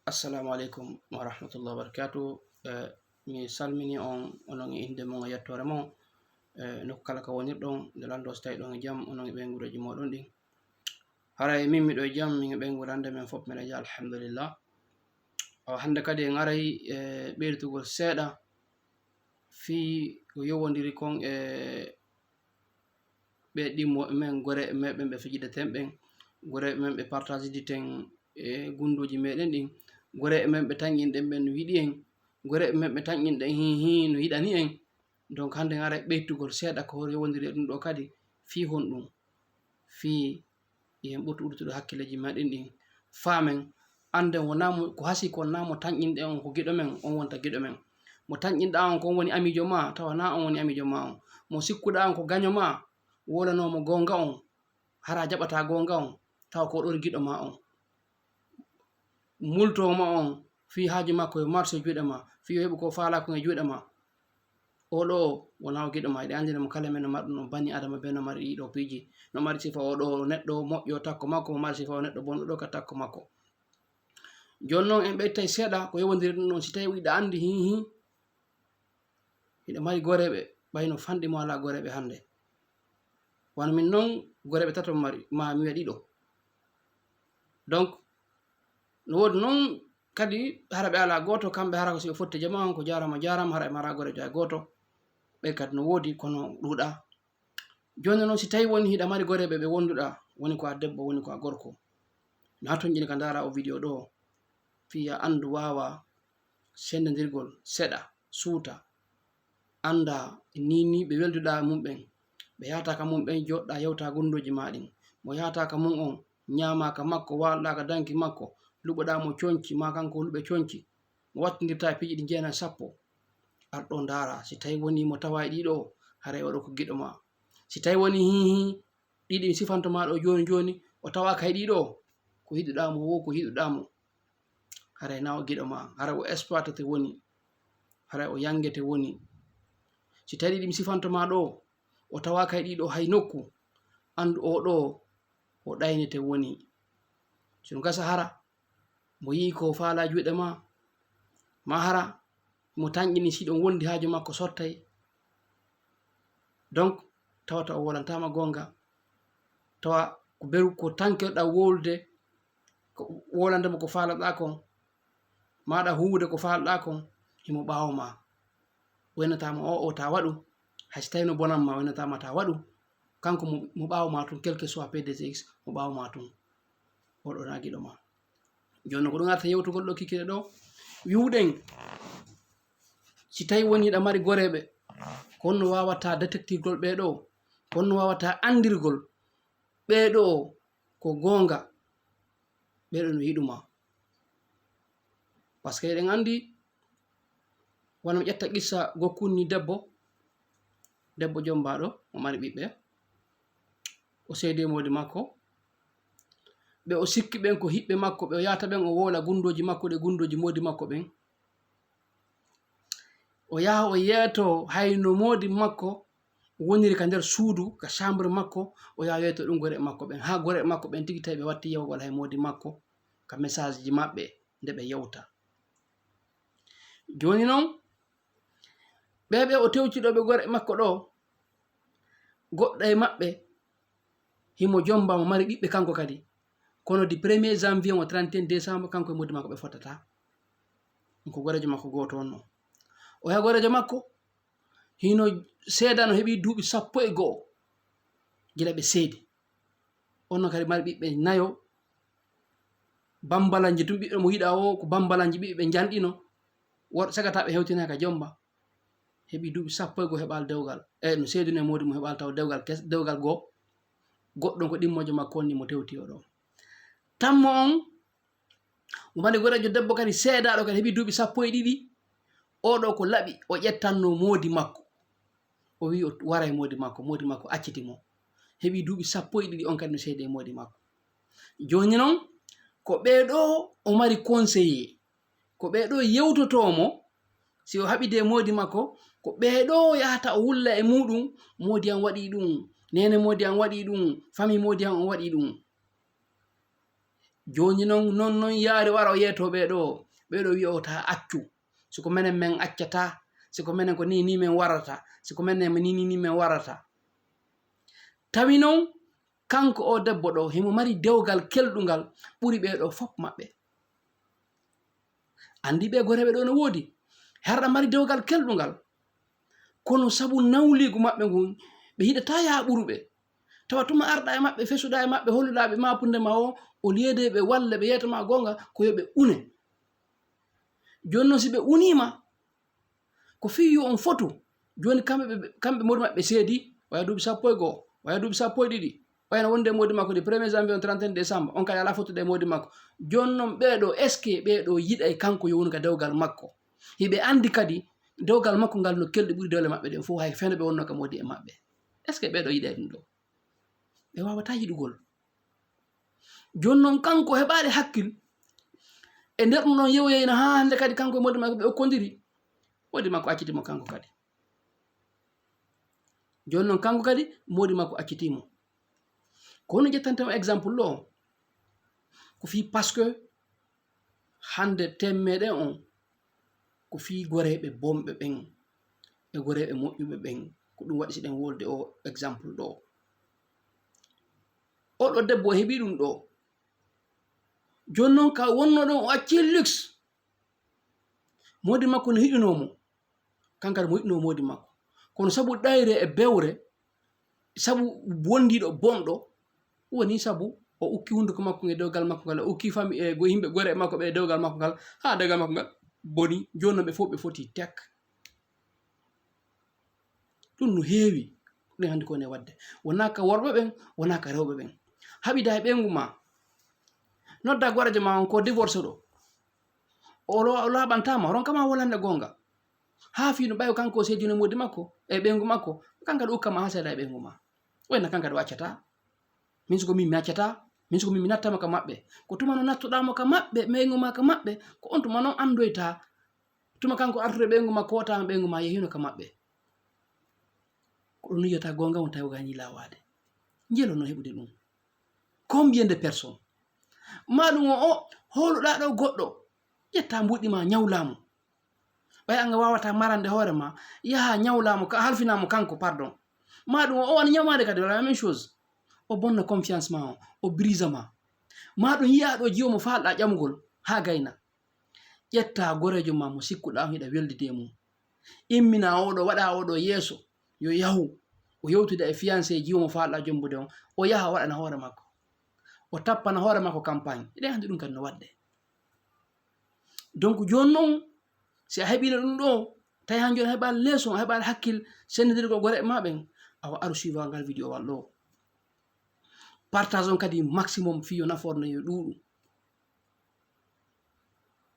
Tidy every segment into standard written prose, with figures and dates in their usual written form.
Assalamu alaikum wa rahmatullahi wa barakatuh. Mi salmini on onon e inde mon e yettore mon nokku kala ka wonirɗon nde lando so tawi ɗon e jaam onon e ɓengureji moɗon ɗin. Haray min miɗo e jaam min e ɓengude hande men fof meɗen jaa alhamdulillah. Hande kadi en aray ɓeydutugol seeɗa fi ko yowodiri kon e ɓe ɗimmo men gore e meɓen ɓe fijideten ɓen, gore men ɓe partage diten e gunduji meɗen ɗin, gore e men ɓe tañƴinɗen ɓen no yiɗi en, gore e men ɓe tañƴinɗen hi no yiɗani en. Donc hande en aray ɓeytugol seeɗa ko yowodiri e ɗum ɗo kadi fi honɗum, fi yen ɓurtu ɓurtude hakkilleji meɗen ɗin famen anden wonamo ko hasi ko wonna mo tañƴinɗen on ko giɗo men on wonta giɗo men, mo tañƴinɗa on kon woni amijo ma tawa na on woni amijo ma on, mo sikkuɗa on ko gaño ma wolanomo gonga on hara jaɓata gonga on tawa ko ɗon giɗo ma on, multoma on fi haaju makko yo marche juuɗe ma, fi yo heɓu ko falako e juuɗe ma, oɗo wona o giɗo ma. Eɗen andina mo kala men no marɗum no bani adama ɓe no mari ɗiɗo piiji, no mari sifa oɗo neɗɗo moƴƴo takko makko, mo mari sifa o neɗɗo bonɗo ka takko makko. Joni noon en ɓeytai seeɗa ko yowodiri ɗum ɗon si tawi iɗa andi hihi hiɗa mari goreɓe ɓayno fanɗi mo ala goreɓe hande. Wano min noon goreɓe tato mari ma mi wiya ɗiɗo. Donc no wodi noon kadi hara ɓe ala goto, kamɓe hara ko si ɓe fotti jama on ko jarama jarama, hara ɓe mara gorejo hay goto, ɓe kadi no wodi kono ɗuuɗa. Joni noon si tawi woni hiɗa mari goreɓe ɓe wonduɗa, woni ko a debbo woni ko a gorko, mi hatojini ka dara o vidéo ɗo fiya andu wawa sendodirgol seɗa suuta anda nini ɓe welduɗa mumɓen, ɓe yataka mumɓen joɗɗa yewta gundoji maɗin, mo yataka mum on ñamaka makko, walɗaka danki makko, luɓoɗamo conci ma kanko luɓe conci, mo wattidirta e piiji ɗi jeenayi sappo, arɗo dara si tawi woni mo tawa e ɗiɗo haray oɗo ko giɗo ma. Si tawi woni hihi ɗiɗi mi sifantoma ɗo joni joni o tawaka e ɗiɗo ko yiɗuɗamo wo ko yiɗuɗamo haray na o giɗo ma, haray o exploitete woni, haray o yangete woni. Si tawi ɗiɗi mi sifantoma ɗo o tawaka e ɗiɗo hay nokku, andu oɗo o ɗaynete woni. So gasa hara mo yi ko fala juuɗe ma, ma hara mo tañƴini si ɗon wondi haaju makko sottay, donc tawata o wolantama gonga, tawa ko beru ko tankirɗa wolde ko wolandemo ko falaɗa kon, maɗa huwude ko falɗa kon himo ɓawo ma, waynatama o ta waɗu, hayso tawi no bonanma waynatama ta waɗu, kanko mo ɓawo ma tun quel que soit PDGX mo ɓawo ma tun, oɗo na giɗo ma. Joni ko ɗum arta yewtugol ɗo kikiɗe ɗo wiwɗen si tawi woni hiɗa mari goreɓe ko honno wawata détectirgol ɓeɗo, ko honno wawata andirgol ɓeɗo ko gonga, ɓeɗo no yiɗuma. Par ce que eɗen andi wona mi ƴetta qissa gokkunni debbo jombaɗo mo mari ɓiɓɓe, o seedi e modi makko, ɓe o sikki ɓen ko hiɓɓe makko, ɓe o yata ɓen o wola gundoji makko ɗe gundoji modi makko ɓen, o yaha o yeeto hayno modi makko woniri ka nder suudu ka chambre makko, o yaha yeeto ɗum gore makko ɓen, ha gore makko ɓen tigui tawi ɓe watti yewgol hay modi makko ka message ji maɓɓe nde ɓe yewta. Joni noon ɓeɓe o tewciɗoɓe gore makko ɗo, goɗɗo e maɓɓe himo jomba mo mari ɓiɓɓe kanko kadi, kono di 1er janvier o 31 décembre kanko e modi makko ɓe fottata, ɗum ko gorejo makko goto on no. O yaha gorejo makko hino seedano heeɓi duuɓi 11 gila ɓe seedi, onno kadi mari ɓiɓɓe 4, bambalanji tun ɓiɓɓe mo yiɗa o ko bambalanji ɓiɓɓe janɗino, woɗ sagata ɓe hewtinaka ka jomba, heeɓi duuɓi 11 heɓal dewgal, no seedino e modi mum heɓal taw dewgal go, goɗɗo ko ɗimmojo makko wonni mo tewti oɗo. Tammo on mo mari gorejo debbo kadi seedaɗo kadi heeɓi duuɓi 12, oɗo ko laaɓi o ƴettanno modi makko, o wi o wara e modi makko accitimo, heeɓi duuɓi 12 on kadi no seedi e modi makko. Joni noon ko ɓeɗo o mari conseiller, ko ɓeɗo yewtotomo si o haɓide e modi makko, ko ɓeɗo yahata o wulla e muɗum, modi am waɗi ɗum, nene modi am waɗi ɗum, famille modi am on waɗi ɗum. joni non yaari waro yeto ɓeɗo wi'ota accu siko menen men accata siko menen ko ni men warata siko menen ni men warata tawi non kanko o debbo ɗo himo mari dewgal kelɗugal ɓuri ɓeɗo fop maɓɓe andi ɓe goreɓe ɗo no woodi herɗa mari dewgal kelɗugal kono sabu nawligu maɓɓe ngun ɓe hiɗata yaha ɓuruɓe tawa tuma arɗa e maɓɓe fesuɗa e maɓɓe holluɗaɓe mapunde ma o liyede ɓe walla ɓe yetama gonga ko yoɓe une joni noon si ɓe unima ko fiyu on fotu joni kamɓe modi maɓɓe seedi waya duuɓi 1 waya duuɓi 12 wayno wonde modi makko di 1er janvier on 31 décembre on kadi ala fottude modi makko joni noon ɓeɗo est ce que ɓeɗo yiɗay kanko yownuga dewgal makko hiɓe andi kadi dewgal makko ngal no kelɗi ɓuuri dewle maɓɓe ɗen fof hay fene ɓe wonno ka modi e maɓɓe est ce que ɓeɗo yiɗay ɗum ɗo ɓe wawata yiɗugol joni noon kanko heɓali hakkil e nder ɗum ɗon yewoyeyno ha hande kadi kanko e modi makko ɓe okkodiri modi makko accitimo kanko kadi joni noon kanko kadi modi makko accitimo ko hono ƴettantemo exemple ɗo ko fi par ce que hande temmeɗen on ko fi goreɓe bomɓe ɓen e goreɓe moƴƴuɓe ɓen ko ɗum waɗi siɗen wolde o exemple ɗo oɗo debbo o heeɓi ɗum ɗo joni noon ka wonno ɗon o acci luxe modi makko no hiɗinomo kankadi mo hiɗino modi makko kono sabu ɗayre e bewre sabu wondiɗo bonɗo woni sabu o ukki hunduko makko e dewgal makko ngal o ukki fami e yimɓe gore makko ɓe dewgal makko ngal ha dewgal makko ngal boni joni noon ɓe fof ɓe foti tek ɗum no heewi ɗum handi kone wadde wona ka worɓe ɓen wona ka rewɓe ɓen haɓida e ɓengu ma nodda gorejo ma on ko divorce ɗo o laɓantama ronkama wolande gonga ha fino ɓayo kanko seedino modi makko e ɓengu makko kanka ɗo ukkama ha seeɗa e ɓengu ma wayna kanka ɗo accata min siko min mi accata min siko min mi nattama ka maɓɓe ko tuma no nattuɗamo ka maɓɓe ɓengu ma ka maɓɓe ko on tuma noon andoyta tuma kanko artude ɓengu ma ko wotama ɓengu ma yehino ka maɓɓe ko ɗum yiyata gonga on tawi gani lawade jelo no heɓude ɗum combien de personnes maɗum o holuɗa ɗo goɗɗo ƴetta mbuɗɗima ñawlamo ɓay anga wawata marande hoore ma yaha ñawlamo halfinamo kanko pardon maɗum o wan ñawmade kadi wala même chose o bonna confiance ma o brise ma maɗum yiya ɗo jiwomo falɗa ƴamugol ha gayna ƴetta gorejo ma mo sikkuɗa on hiɗa weldide mum immina oɗo waɗa oɗo yeeso yo yahu o yewtude e fiancé jiwomo falɗa jombude on o yaha waɗana hoore makko o tappana hoore makko campagne eɗen handi ɗum kadi no wadde donc joni noon si a heɓino ɗum ɗo tawi han joni a heɓani leçon a heɓani hakkille sendidirgol gore ma ɓen awa aru suivant ngal vidéo wal ɗo partage on kadi maximum fiyo nafoore yo ɗuuɗu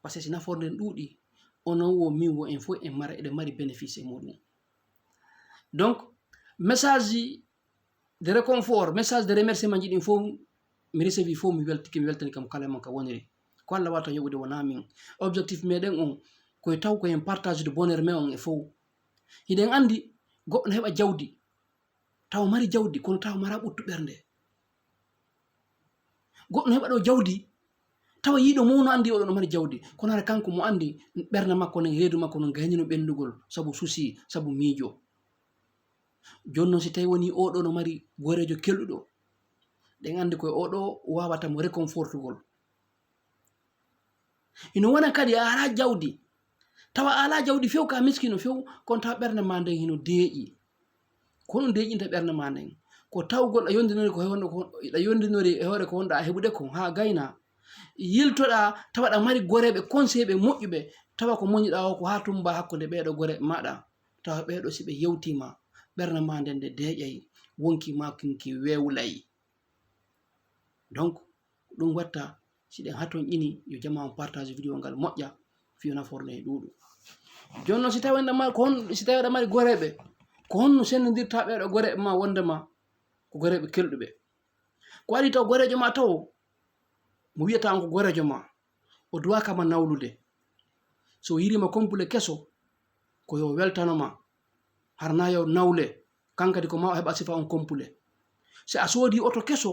par ce que si nafoore nden ɗuuɗi onon wo min wo en fof en mara eɗen mari bénéfice e muɗum donc message de réconfort message de remerciement ji ɗin fof mi recevi fof mi weltani kam kala mon ka woniri ko Allah wata yoɓude wona min objectif meɗen on koye taw koyen partage de bonheur me on e fof hiɗen andi goɗɗo no heɓa jawdi taw mari jawdi kono taw mara ɓuttu ɓernde goɗɗo no heɓa ɗo jawdi tawa yiɗo mo no andi oɗo no mari jawdi kono ara kanko mo andi ɓernde makko nen reedu makko no gaynino ɓendugol sabu souci sabu miijo joni noon si tawi woni oɗo no mari gorejo kelɗuɗo ɗen andi koye oɗo wawata mo réconfortugol ino wona kadi a ala jawdi tawa ala jawdi few ka miskino few kono tawa ɓernde ma nden hino deeƴi kono deeƴinta ɓernde ma nden ko tawgol a yondinori a yondinori e hoore ko wonɗa a heɓude kon ha gayna yiltoɗa tawa ɗa mari goreɓe conseillé ɓe moƴƴuɓe tawa ko moñiɗa o ko ha tumba hakkude ɓeɗo gore maɗa tawa ɓeɗo si ɓe yewtima ɓernde ma nden nde deeƴay wonki makinki wewlay donc ɗum watta siɗen haton ƴini yo jama on partage vidéo ngal moƴƴa fiyo naforne e ɗuuɗu joni noon si tawi aɗa mari goreɓe ko honno sennodirta ɓeɗo goreɓe ma wondema ko goreɓe kelɗuɓe ko waɗi taw gorejo ma taw mo wiyata on ko gorejo ma o duwakama nawlude so yirima complet keso ko yo weltanoma harna yo nawle kankadi ko ma o heɓa sifa on complet si a soodi oto keso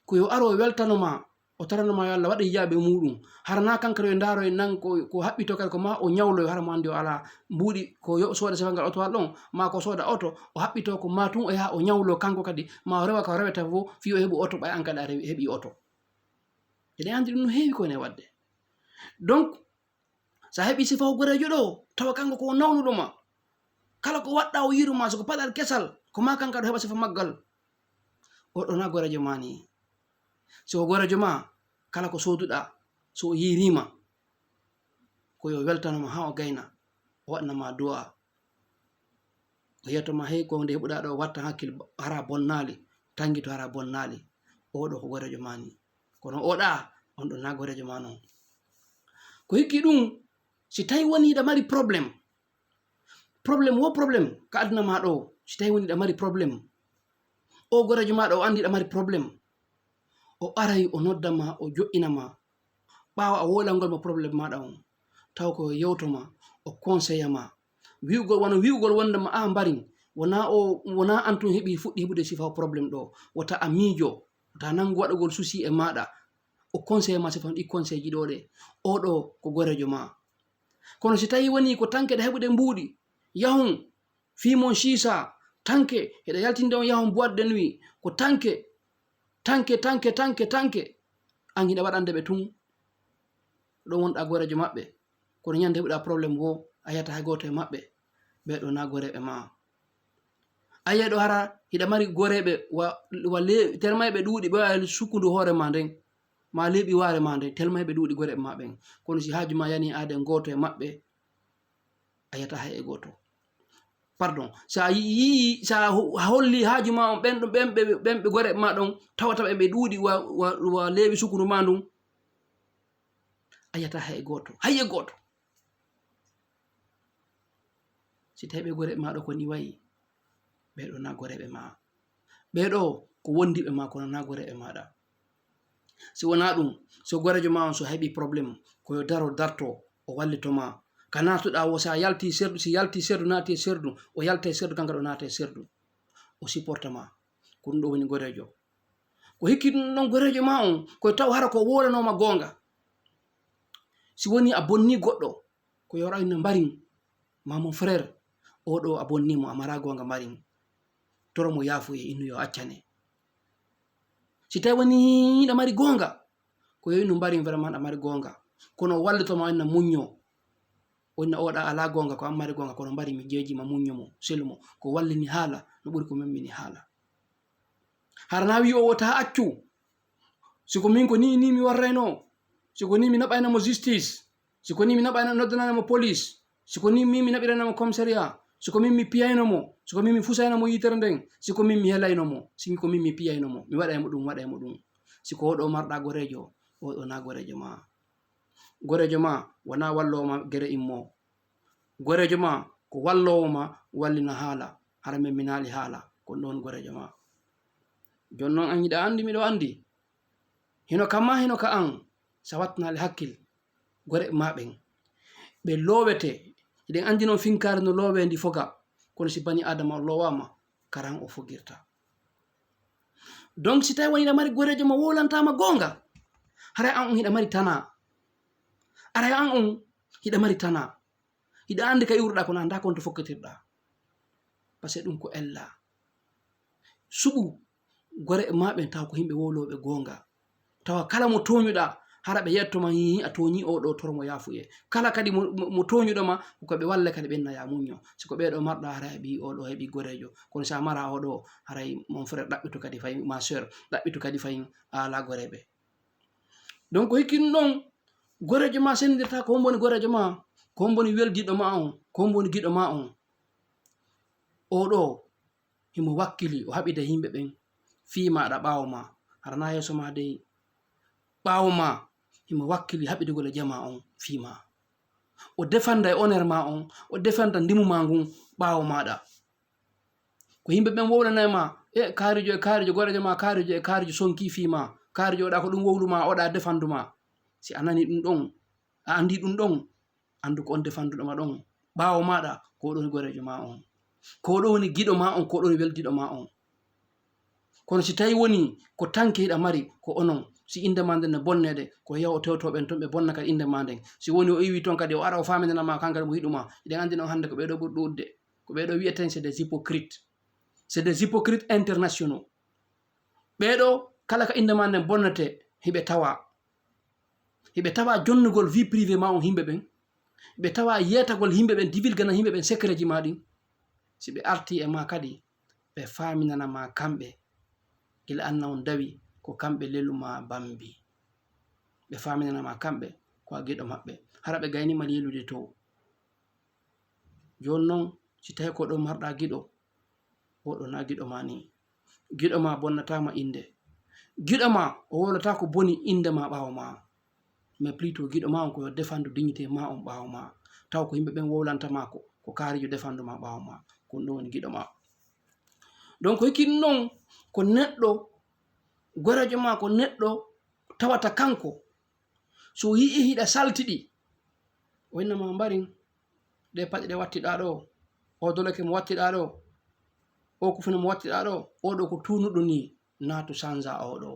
ko yo aro weltanoma o taranoma yo Allah waɗa hijabe muɗum harana kankara yo ndaro e nan ko haɓɓito kadi ko ma o ñawlo hara mo andi o ala mbuɗi ko soda sefangal oto wal ɗon ma ko soda oto o haɓɓito ko ma tun o yaha o ñawlo kanko kadi ma o rewa ka o rewata fo fi o heɓi oto ɓay an kadi a heɓi oto eɗen andi ɗum no heewi ko ene wadde donc sa heɓi sifawo gorejo ɗo tawa kanko ko nawnuɗoma kala ko waɗɗa o yiruma soko paɗal kesal ko ma kanka ɗo heɓa sifa maggal oɗo na gorejo ma ni so gorejo ma kala ko soduɗa so o yirima ko yo weltanoma ha o gayna o waɗnama du'a o yiyatoma hey ko nde heɓuɗa ɗo watta hakkil hara bonnali tangito hara bonnali oɗo ko gorejo ma ni kono oɗa on ɗo na gorejo ma non ko hikki ɗum si tawi woni ɗa mari probléme wo probléme ka aduna ma ɗo si tawi woni ɗa mari probléme o gorejo ma ɗo o andi ɗa mari probléme o aray o noddama o jo'inama ɓawa a wolangol mo probléme maɗa on taw ko yewtoma o conseille ma wi'ugol wona wi'ugol wondema a mbarin wona antun heɓi fuɗɗi heɓude sifa probléme ɗo wota a miijo wota nangu waɗugol souci e maɗa o conseille ma sifa ɗi conseille ji ɗo ɗe oɗo ko gorejo ma kono si tawi woni ko tanke ɗa heɓude mbuuɗi yahun fimon sisa tanke heɗa yaltinde on yahun boîte de nuit ko tanke an hiɗa waɗande ɓe tun ɗo wonɗa gorejo maɓɓe kono ñande heɓuɗa probléme wo a yiyata hay goto e maɓɓe ɓeɗo na goreɓe ma a yiya ɗo hara hiɗa mari goreɓe telma ɓe ɗuuɗi ɓe wawi sukkudu hoore ma nden ma leeɓi ware ma nden telma ɓe ɗuuɗi goreɓe ma ɓen kono si haaju ma yani aden goto e maɓɓe a yiyata hay e goto pardon sa holli haaju ma on ɓenɓe goreɓe ma ɗon tawata ɓe ɗuuɗi wa leeɓi sukudu ma ndun a yiyata hay e goto si tawi ɓe goreɓe ma ɗo ko ni wayi ɓeɗo na goreɓe ma ɓeɗo ko wondiɓe ma kono na goreɓe maɗa si wona ɗum so gorejo ma on so heɓi probléme koyo darto o wallitoma ka natuɗa wo sa yalti serdu si yalti serdu naati e serdu o yalta e serdu kanka ɗo naata e serdu o supporta ma ko ɗum ɗo woni gorejo ko hikki ɗum ɗon gorejo ma on koye taw hara ko wolanoma gonga si woni a bonni goɗɗo ko yorayno mbarin ma mon frère oɗo a bonnimo a mara gonga mbarin toro mo yafuye innu yo accane si tawi woni ɗa mari gonga ko yo innu mbarin vraiment ɗa mari gonga kono wallitoma inna muñño onna oɗa ala gonga ko ammari gonga kono mbari mi jejima muñño mo selmo ko wallini haala no ɓuri ko memmini haala harana wi o wota accu siko min ko ni mi warrayno siko ni mi naɓaynamo justice siko ni mi noddananamo police siko ni mi naɓiranamo commissariat siko min mi piyaynomo siko min mi fusaynamo yitere nden siko min mi helaynomo siko min mi piyaynomo mi waɗaymo ɗum siko oɗo marɗa gorejo oɗo na gorejo ma wona wallowoma gere immo gorejo ma ko wallowoma wallina haala hara men mi naali haala ko ɗon gorejo ma jon noon an yiɗa andi miɗo andi hino kamma hino ka an sa wattanali hakkil goreɓe ma ɓen ɓe lowete eɗen andi noon finkare no lowe ndi foga kono si bani adama o lowama karan o fogirta donc si tawi woni hiɗa mari gorejo ma wolantama gonga haray an on hiɗa mari tana aray an on hiɗa mari tana hiɗa andi ka iwruɗa kono anda konto fokkitirɗa par ce que ɗum ko ella suɓu goreɓe maɓen tawa ko yimɓe woloɓe gonga tawa kala mo toñuɗa hara ɓe yettoma a toñi oɗo toromo yafuye kala kadi mo toñuɗoma koɓe walle kadi ɓenna ya muñño siko ɓeɗo marɗa hara heɓi oɗo heɓi gorejo kono sa mara oɗo haray mon frère ɗaɓɓitu kadi fayi ma sœur ɗaɓɓitu kadi fayin ala goreɓe donc ko hikki ɗum ɗon gorejo ma sendirta ko homboni gorejo ma ko homboni weldiɗo ma on ko homboni giɗo ma on oɗo himo wakkili o haɓide yimɓe ɓen fimaɗa ɓawo ma harana yeeso ma dey ɓawo ma himo wakkili haɓidugol e jama on fima o defanda e honneur ma on o defanda ndimu ma ngun ɓawo maɗa ko yimɓe ɓen wowlanayma kaarijo gorejo ma kaarijo sonki fima kaarijo oɗa ko ɗum wowluma oɗa defanduma si a nani ɗum ɗon a andi ɗum ɗon andu ko on defanduɗoma ɗon ɓawo maɗa ko ɗon gorejo ma on ko ɗo woni giɗo ma on ko ɗo woni weldiɗo ma on kono si tawi woni ko tanke hiɗa mari ko onon si inde ma nden ne bonnede ko yaw o tewtoɓen toon ɓe bonna kadi inde ma nden si woni o iwi toon kadi o ara o faminanama kangal mo yiɗuma eɗen andi noon hannde ko ɓeɗo ɓuri ɗudde ko ɓeɗo wiyeten c'est des hypocrites internationaux ɓeɗo kala ka inde ma nden bonnete hiɓe tawa jonnugol vie privé ma on himɓe ɓen ɓe tawa yetagol himɓe ɓen divulgana himɓe ɓen secret ji ma ɗin si ɓe arti e ma kadi ɓe faminanama kamɓe gila anna on dawi ko kamɓe leluma bambi ɓe faminanama kamɓe ko a giɗo maɓɓe hara ɓe gaynima lilude to joni noon si tawi ko ɗo marɗa giɗo oɗo na giɗo ma ni giɗo ma bonnatama inde giɗo ma o wolata ko boni inde ma ɓawo ma mais plutôt giɗo ma on koyo défendre dignité ma on ɓawo ma taw ko yimɓe ɓen wowlantama ko kaarijo défendre ma ɓawo ma ko ɗum woni giɗo ma donc hikkin noon ko neɗɗo gorejo ma ko neɗɗo tawata kanko so yii hiɗa saltiɗi o innama mbarin ɗe paɗe ɗe wattiɗa ɗo o dolake mo wattiɗa ɗo o kufune mo wattiɗa ɗo oɗo ko tunuɗo ni natu sanza oɗo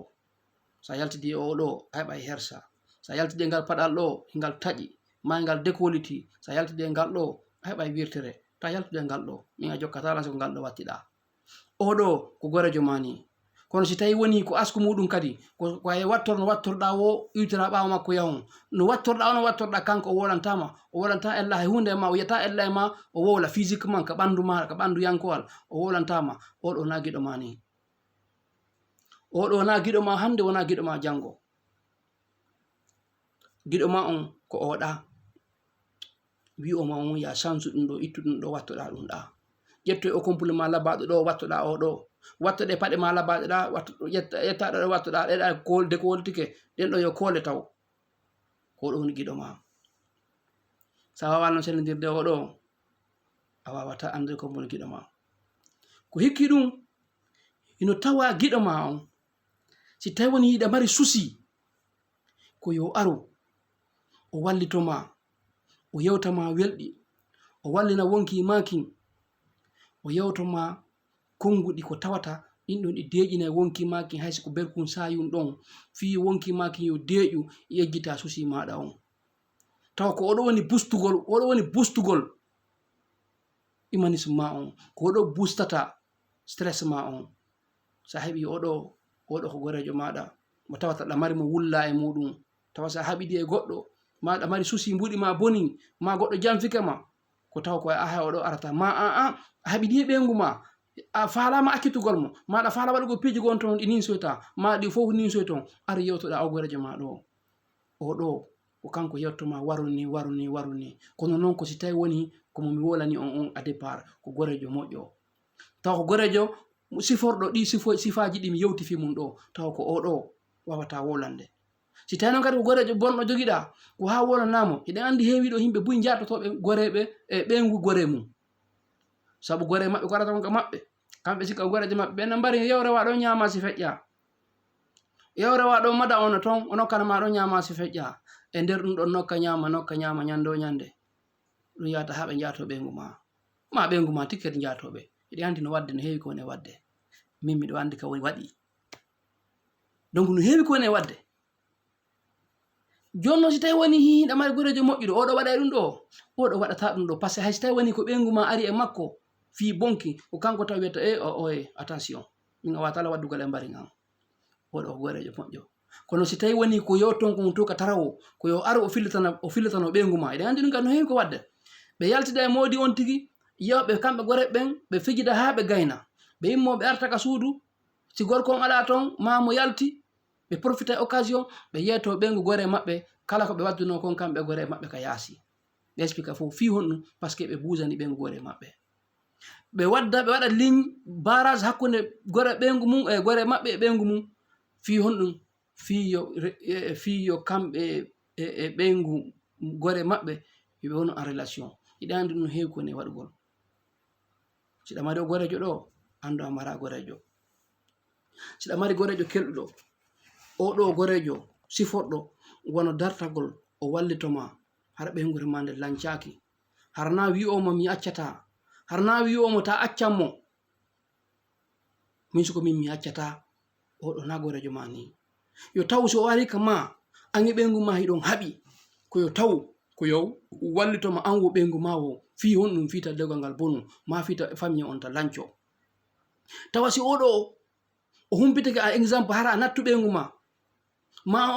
sa yaltidi e oɗo a heɓa hersa sa yaltidi e ngal paɗal ɗo ngal taƴi ma ngal décoliti sa yaltidi e ngal ɗo a heɓa wirtere ta yaltude e ngal ɗo min a jokkata lan siko ngal ɗo wattiɗa oɗo ko gorejo mani kono si tawi woni ko asku muɗum kadi ko ay wattor no wattorɗa wo iwtira ɓawo makko yahon no wattorɗa ono wattorɗa kanko o wolanta ella e hunde ma o yiyata ella e ma o wowla physiquement ka ɓandu ma ka ɓandu yankowal o wolantama oɗo na giɗo ma ni oɗo wona giɗo ma hande wona giɗo ma jango giɗo ma on ko oɗa wi'oma on ya sansu ɗum ɗo ittu ɗum ɗo wattoɗa ɗum ɗa ƴetto e o compule ma labaɗo ɗo wattoɗa oɗo wattoɗe paɗe ma labaɗe ɗa yettaɗo ɗo wattoɗa ɗeɗa kolde ko woltike ɗen ɗo yo koole taw ko ɗo woni giɗo ma sa wawa non sennodirde oɗo a wawata ande ko woni giɗo ma ko hikki ɗum ino tawa giɗo ma on si tawi woni yiɗa mari susi ko yo aru o wallitoma o yewtama welɗi o wallina wonki makin o yewtoma konguɗi ko tawata ɗin ɗon ɗi deƴina wonki makin hayso ko berkum sayum ɗon fi wonki makin yo deƴu yejjita susi maɗa on taw ko oɗo woni bustugol humanisme ma on ko oɗo bustata stress ma on sa heɓi oɗo ko gorejo maɗa mo tawata ɗa mari mo wulla e muɗum tawa sa haɓidi e goɗɗo ma ɗa mari susi mbuɗi ma boni ma goɗɗo jamfike ma ko taw ko aha oɗo arata ma a haɓidi e ɓengu ma a falama akkitugol mo maɗa fala waɗugo piiji gon toon ɗi ninsoyta ma ɗi fof ninsoy toon ara yewtoɗa o gorejo ma ɗo oɗo ko kanko yettoma waruni kono noon ko si tawi woni komo mi wolani on a départ ko gorejo moƴƴo taw ko gorejo siforɗo ɗi sifaji ɗi mi yewtifi mum ɗo taw ko oɗo wawata wolande si tawi noon kadi ko gorejo bonɗo joguiɗa ko ha wolanamo eɗen andi heewiɗo yimɓe buy jatotoɓe goreɓe e ɓengu gore mum saabu gore maɓɓe ko arata kon ka maɓɓe kamɓe sikka goreje maɓɓe ɓenne mbari yewrewa ɗo ñama si feƴƴa yewrewa ɗo mada ono toon o nokkanama ɗo ñama si feƴƴa e nder ɗum ɗon nokka ñama ñande o ñande ɗum yata ha ɓe jato ɓengu ma ɓengu ma tikkedi jatoɓe eɗen andi no wadde no heewi ko woni wadde min miɗo andi ka woni waɗi donc no heewi ko woni wadde joni noon si tawi woni hihiɗa mari gorejo moƴƴuɗo oɗo waɗa ɗum ɗo oɗo waɗata ɗum ɗo par ce que hay so tawi woni ko ɓengu ma ari e makko fi bonki ko kanko taw wiyata attention min a watala waddugal e mbari an oɗo gorejo moƴƴo kono si tawi woni ko yewton kon to ka tarawo ko yo aru o fillitano ɓengu ma eɗen andi ɗum kadi no heewi ko wadde ɓe yaltida e modi on tigi yewɓe kamɓe goreɓe ɓen ɓe fijida ha ɓe gayna ɓe immoɓe arta ka suudu si gorko on ala toon ma mo yalti ɓe profita occasion ɓe yeeto ɓengu gore maɓɓe kala ko ɓe wadduno kon kamɓe gore maɓɓe ka yaasi ɓe explica fof fi honɗum par ce que ɓe buusani ɓengu gore maɓɓe ɓe waɗa ligne barrage hakkude ɓengu mum e gore maɓɓe e ɓengu mum fi honɗum fiyo kamɓe e ɓengu gore maɓɓe yoɓe wonu en relation iɗa andi ɗum heewi koni waɗugol siɗa mari o gorejo ɗo andu a mara gorejo siɗa mari gorejo kelɗuɗo oɗo gorejo siforɗo wono dartagol o wallitoma hara ɓengure ma nde lancaki harna wi'omo mi accata harna wi'omo ta accanmo min suko min mi accata oɗo na gorejo ma ni yo taw so wari ka ma an ɓengu ma hiɗon haɓi ko yo taw ko yo wallitoma an wo ɓengu ma wo fi hon ɗum fita dewgal ngal bonu ma fita famille on ta lanco tawa si oɗo o humpitake a exemple hara a nattu ɓengu ma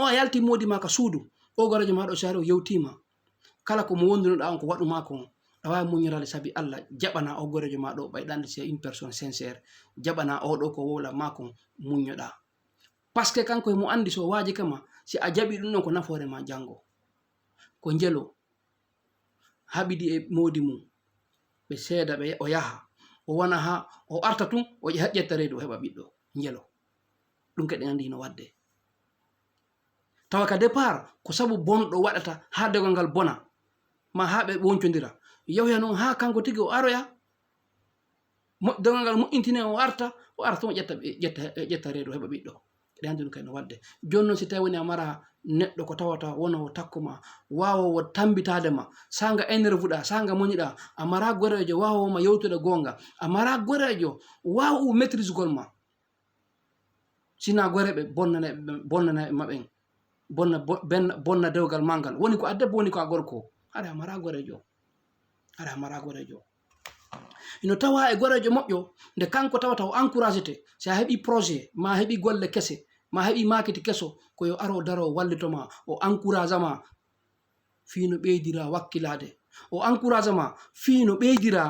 o a yalti modi ma ka suudu o garajo ma ɗo sare o yewtima kala ko mo wondinoɗa on ko waɗu ma ko a wawi muñorade saabi Allah jaɓana o gorejo ma ɗo ɓayɗande c'est une personne sincére jaɓana oɗo ko wowla ma ko muñoɗa par ce que kanko mo andi so waji kama si a jaɓi ɗum ɗon ko nafoore ma janggo ko jelo haɓidi e modi mum ɓe seeda ɓe o yaha o wona ha o arta tun o ƴetta reedu o heɓa ɓiɗɗo jelo ɗum kadi andi no wadde tawa ka départ ko sabu bonɗo waɗata ha dewgal ngal bona ma ha ɓe woncodira yawya noon ha kanko tigi o aroya dewgal ngal moƴƴintine o arta o ƴetta reedu heɓa ɓiɗɗo ɗe andi ɗum kadi no wadde joni noon si tawi woni a mara neɗɗo ko tawata wona o takkuma wawowo tambitadema sanga énerve ɗa sanga moñiɗa a mara gorejo wawoma yewtude gonga a mara gorejo wawu maîtrise gol ma sina goreɓe bonnanaɓe maɓen bonna dewgal mangal woni ko a debbo woni ko a gorko haɗa mara gorejo ino tawa e gorejo moƴƴo nde kanko tawata o encouragé te si a heɓi projet ma heɓi golle kese ma heɓi makiti keso ko yo aro daro wallitoma o encourage ma fino ɓeydira wakkilade o encourage ma fino ɓeydira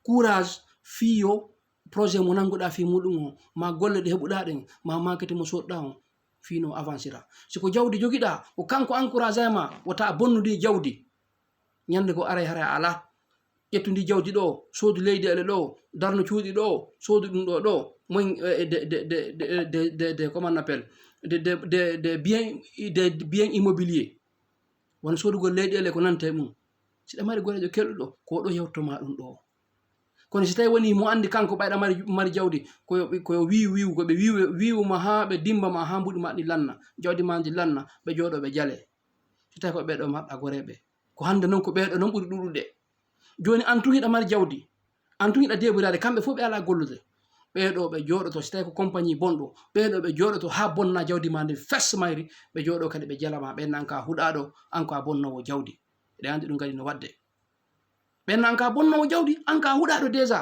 courage fiyo projet mo nanguɗa fi muɗum o ma golle ɗe heɓuɗa ɗen ma makiti mo soɗɗa on fino avancira siko jawdi jogiɗa o kanko encourage ma wota bonnudi jawdi ñande ko aray hara ala ƴettudi jawdi ɗo soodu leydi ele ɗo darno cuuɗi ɗo soodu ɗum ɗo moy comment on appelle de bien immobilier won soodugol leydi ele ko nante mum siɗa mari gorejo kelɗuɗo ko ɗo yewtoma ɗum ɗo kono si tawi woni mo andi kanko ɓayɗa mari jawdi koyo wiwu koɓe wiwuma ha ɓe dimbama ha mbuɗi ma ɗi lanna jawdi ma ndi lanna ɓe jooɗo ɓe jale si tawi ko ɓeɗo marɗa goreɓe ko hande noon ko ɓeɗo noon ɓuuri ɗuɗude joni an tun hiɗa mari jawdi an tun hiɗa deɓirade kamɓe fof ɓe ala gollude ɓeɗo ɓe jooɗoto si tawi ko compagnie bonɗo ɓeɗo ɓe jooɗoto ha bonna jawdi ma ndi fes mayri ɓe jooɗo kadi ɓe jalama ɓen an ka huɗaɗo an ko a bonnowo jawdi eɗen andi ɗum kadi no wadde ɓen an ka bonnowo jawdi an ka huɗaɗo déjà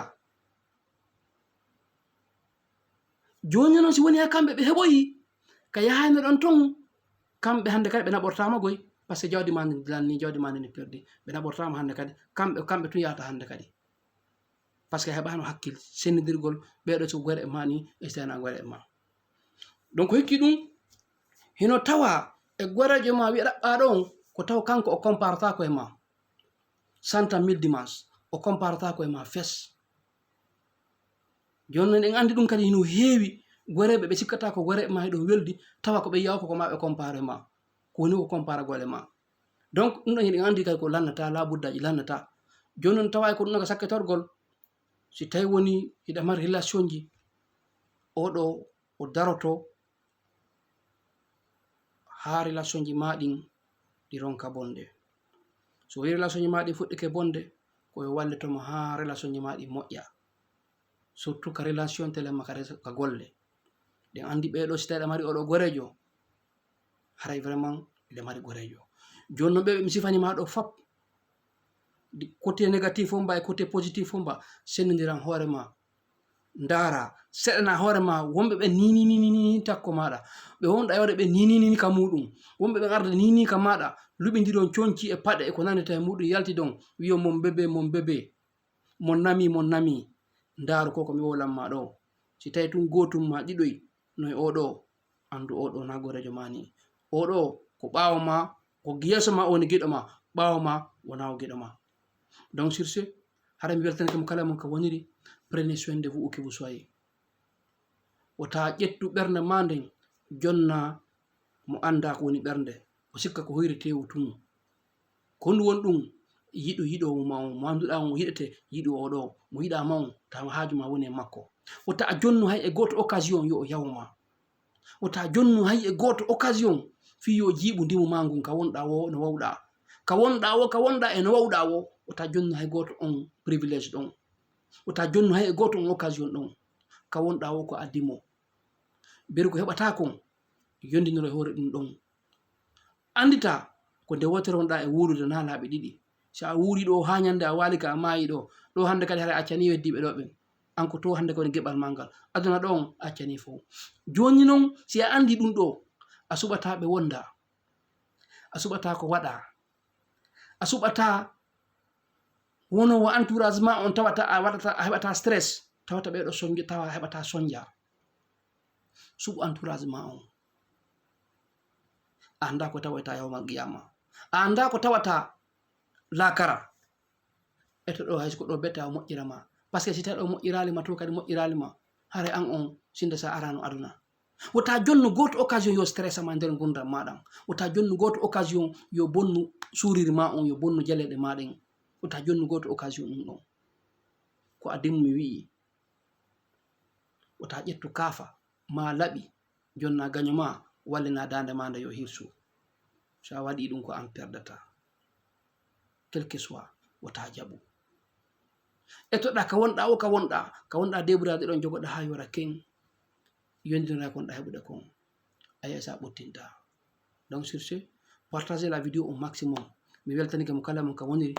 joni noon si woni ha kamɓe ɓe heɓoyi ka yahani ɗon ton kamɓe hande kadi ɓe naɓortama goy par ce que jawdi ma ndi lanni jawdi ma ndi ni perdi ɓe naɓortama hande kadi kamɓe tun yahata hande kadi par ce que heɓano hakkil sennidirgol ɓeɗo so gore e ma ni e sena gore e ma donc hokki ɗum hino tawa e gorejo ma wiya ɗaɓɓaɗo on ko taw kanko o comparata koye ma 100 000 dimanche o comparata koye ma fes joni noon en andi ɗum kadi hino heewi goreɓe ɓe cikkata ko goreɓe ma heɗo weldi tawa ko ɓe yaw koko ma ɓe compare ma ko woni ko compara gole ma donc ɗum ɗon hiɗen andi kadi ko lannata labuddaji lannata joni noon tawa ko ɗum ɗon ko sakketorgol si tawi woni hiɗa mari relation ji oɗo o daroto ha relation ji maɗin ɗi ronka bonde so wi relation ji maɗi fuɗɗike bonde koyo wallitomo ha relation ji maɗi moƴƴa surtout ka relation telema ka golle ɗen andi ɓeɗo si tawi ɗa mari oɗo gorejo haray vraiment ɗe mari gorejo joni noon ɓe mi sifanima ɗo fop côté négatif o mba e côté positif o mba sennodiran hoorema ndara seɗana hoorema wonɓe ɓe ni takko maɗa ɓe wonɗa yawde ɓe ni ka muɗum wonɓe ɓe arde ni ka maɗa luɓidiron conci e paɗe e ko nandita e muɗum yalti don wiyo mon bébé mon nami ndaru ko mi wolanma ɗo si tawi tun gotum ma ɗiɗoy noye oɗo andu oɗo na gorejo mani oɗo ko ɓawo ma ko yeeso ma woni giɗo ma ɓawo ma wona o giɗo ma donc sur ce hara mi weltanike mo kala mon ko woniri prenez soin de vous où que vous soyez wota ƴettu ɓernde ma nden jonna mo anda ko woni ɓernde o sikka ko hoyretewo tun ko ndu won ɗum yiɗowo ma on mo anduɗa on yiɗete yiɗo oɗo mo yiɗa ma on tawa haaju ma woni e makko wota a jonnu hay e goto occasion yo o yawma wota jonnu hay e goto occasion fi yo jiiɓu ndimu ma ngun ka wonɗa wo no wawɗa ka wonɗa e no wawɗa wo wota jonnu hay goto on privilège ɗon wota jonnu hay e goto on occasion ɗon ka wonɗa wo ko addimo beru ko heɓata kon yondinoro e hoore ɗum ɗon andita ko nde wotere wonɗa e wuurude na laaɓi ɗiɗi so a wuuri ɗo ha ñande a waali ka a maayi ɗo hannde kadi hara accani weddiɓe ɗo ɓen an ko to hannde kawoni geɓal ma ngal aduna ɗo on accani fo joni noon si a andi ɗum ɗo a suɓata ɓe wonda a suɓata ko waɗa a suɓata wonowo entourage ma on tawata a heɓata stress tawata ɓeɗo soñja tawa heɓata soñja suɓu entourage ma on a anda ko tawata yawmal qiyama a anda ko tawata lakara eto ɗo hayso ko ɗo bette a moƴƴirama par ce que si tawi ɗo moƴƴiralima to kadi moƴƴiralima hare an on sinde sa arano aduna wota jonno goto occasion yo stress ma nder gurdam maɗan wota jonno goto occasion yo bonnu suriri ma on yo bonnu jaleɗe maɗen wota jonno goto occasion ɗum ɗon ko adin mi wi'i wota ƴettu kaafa ma laɓi jonna gaño ma wallina dande ma nde yo hirsu so a waɗi ɗum ko an perdata quelque soit wota jaɓu e toɗɗa ka wonɗa o ka wonɗa deɓurade ɗon jogoɗa ha yora ken yondinira konɗa heɓude kon a yiya sa ɓottinta donc sur ce partagez la vidéo au maximum mi weltanike mo kala mon ka woniri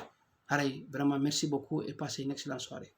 haray vraiment merci beaucoup et passez une excellente soirée.